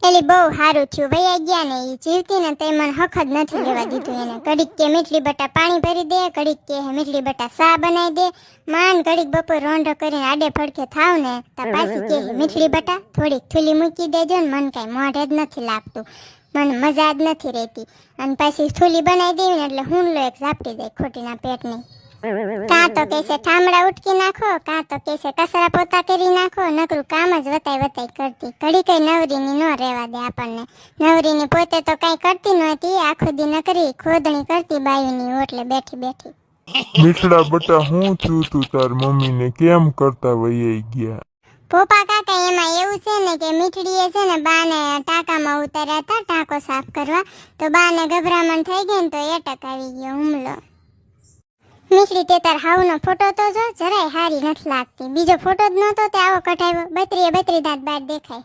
એલી બહુ સારું થયું વૈયા ગયા ને એ જીવતી ને તે મને હક જ નથી લેવા દીધું એને. ઘડીક કે મીઠડી બટા પાણી ભરી દે, ઘડીક કે મીઠડી બટા સા બનાવી દે, માંડ ઘડીક બપોર રોંઢો કરીને આડે ફડકે થાવ ને તો પાછી કે મીઠડી બટા થોડીક થૂલી મૂકી દેજો ને, મને કાંઈ મોઢે જ નથી લાગતું, મને મજા જ નથી રહેતી. અને પાછી થૂલી બનાવી દેવી ને એટલે હુંડલો એક ઝાપટી દે ખોટીના પેટની. કાં તો કહેશે ઠામડા ઉટકી નાખો, કાં તો કહેશે કચરા પોતા કરી નાખો, નકરું કામ જ વતાઈ કરતી. ઘડી કઈ નવરીની ન રહેવા દે આપણને. નવરીની પોતે તો કઈ કરતી નહોતી, આખો દી નકરી ખોદણી કરતી બાયુની ઓટલે બેઠી બેઠી. મીઠડા બટા હું છું તું તાર મમ્મીને કેમ કરતા વૈયાઈ ગયા? પોપા કાકા એમાં એવું છે ને કે મીઠડીએ છે ને બાને ટાંકામાં ઉતાર્યા હતા ટાંકો સાફ કરવા, તો બાને ગભરામણ થઈ ગઈ ને તો એટક આવી ગયો હુમલો. મીઠડી તે તાર હાવનો ફોટો તો જો જરાય હારી નથી લાગતી. બીજો ફોટો જ નહોતો તે આવો કઢાવ્યો, 32 દાંત બાર દેખાય.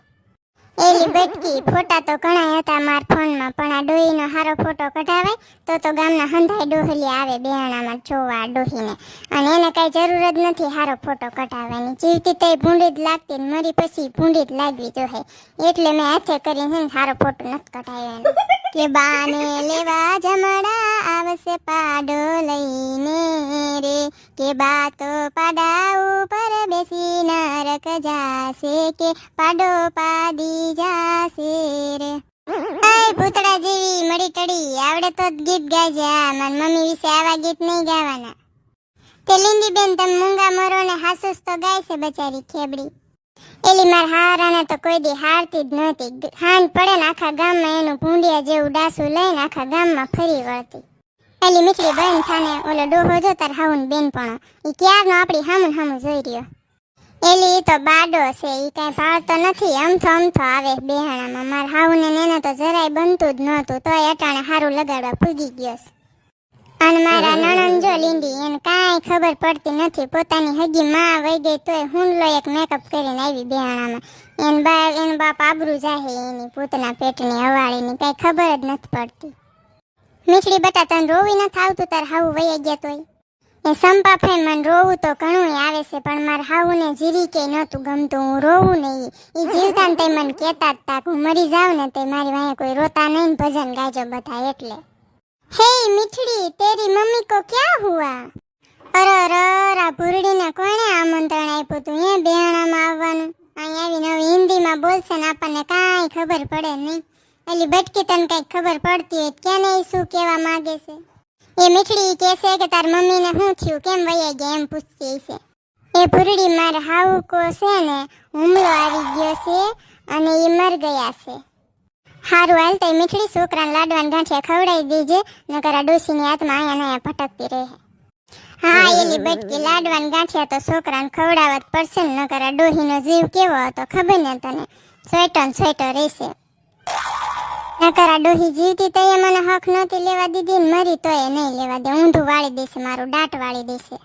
એલી બટકી ફોટા તો ઘણા હતા માર ફોનમાં, પણ આ ડોહીનો હારો ફોટો કઢાવાય તો ગામના હંધાઈ ડોહલી આવે બેહણામાં જોવા ડોહીને, અને એને કઈ જરૂર જ નથી હારો ફોટો કઢાવવાની. જીવતી તઈ ભૂંડી જ લાગતી ને મરી પછી ભૂંડી જ લાગવી જોઈએ, એટલે મેં હાથે કરીને હારો ફોટો નથી કઢાવ્યો. કે બાને લેવા જમડા આવશે પાડો લઈને રે, કે બા તો પાડા ઉપર બેસી નરક જાશે, કે પાડો પાડી જાશે રે. એ ભૂતડા જેવી મળી ટડી આવડે તો ગીત ગાજે. મારી મમ્મી વિશે આવા ગીત નહીં ગાવાના. તે લીંડી બેન તમે મૂંગા મરો ને હાસુસ તો ગાય છે બચારી ખેબડી. એલી માર હારાને તો કોઈ દી હારતી જ નહોતી. હાંજ પડે ને આખા ગામમાં એનું ભૂંડિયા જેવું ડાસું લઈને આખા ગામમાં ફરી વળતી. એલી મીઠડી બહેન થાને ઓલો ડોહો જો તાર હાઉન બેનપણો ઈ ક્યારનો આપણી હામું જોઈ રહ્યો. એલી તો બાડો છે, ઈ કાંઈ પાળતો નથી, અમથો આવે બેહાણામાં. માર હાઉને એને તો જરાય બનતું જ નહોતું, તોય અટાણે હારું લગાડવા પૂગી ગયો. અને મારા નણંદ જો લીંડી એને કાંઈ ખબર પડતી નથી, પોતાની હગી માં વહી ગઈ તોય હુંડલો એક મેકઅપ કરીને આવી બેહાણામાં. એન બાપ આબરૂ જાહે એની પૂતના પેટની હવાળીની, કાંઈ ખબર જ નથી પડતી. મીઠડી બટા તને રોવી નથી આવતું તાર હાવું વહી ગયા તોય? એ સંપા ફેન મને રોવું તો ઘણું આવે છે, પણ મારા હાવુને જીરી કે નહોતું ગમતું હું રોવું નહીં. એ જીવતા ને તે મને કહેતા જ તા હું મરી જાઉં ને તે મારી વાંહે કોઈ રોતા નહીં ને ભજન ગાજો બધા એટલે. હે મીઠડી તેરી મમ્મી કો ક્યાં હુઆ? અરે ભૂરડીને કોણે આમંત્રણ આપ્યું તું એ બેહાણામાં આવવાનું? અહીં આવીને હવે હિન્દીમાં બોલશે ને આપણને કાંઈ ખબર પડે નહીં. એલી બટકી તને કંઈક ખબર પડતી હોય ક્યાં નહીં શું કહેવા માંગે છે? એ મીઠડી કહેશે કે તાર મમ્મીને શું થયું કેમ વૈયા ગયા એમ પૂછતી છે. એ ભૂરડી મારે હાવું કો છે ને હુમલો આવી ગયો છે અને એ મર ગયા છે. હારું હાલ તો મીઠડી છોકરાને લાડવાન ગાંઠિયા ખવડાવી દેજે, નકર આ ડોસીની હાથમાં અહીંયા ભટકતી રહે. હા એલી બટકી લાડવાન ગાંઠિયા તો છોકરાને ખવડાવવા જ પડશે ને, નકર આ ડોહીનો જીવ કેવો હતો ખબર ને તને, સોયટો રહેશે. નકર આ ડોહી જીવતી તો એ મને હક નહોતી લેવા દીધી ને મરી તો એ નહીં લેવા દે, ઊંધું વાળી દેશે મારું, દાંત વાળી દેશે.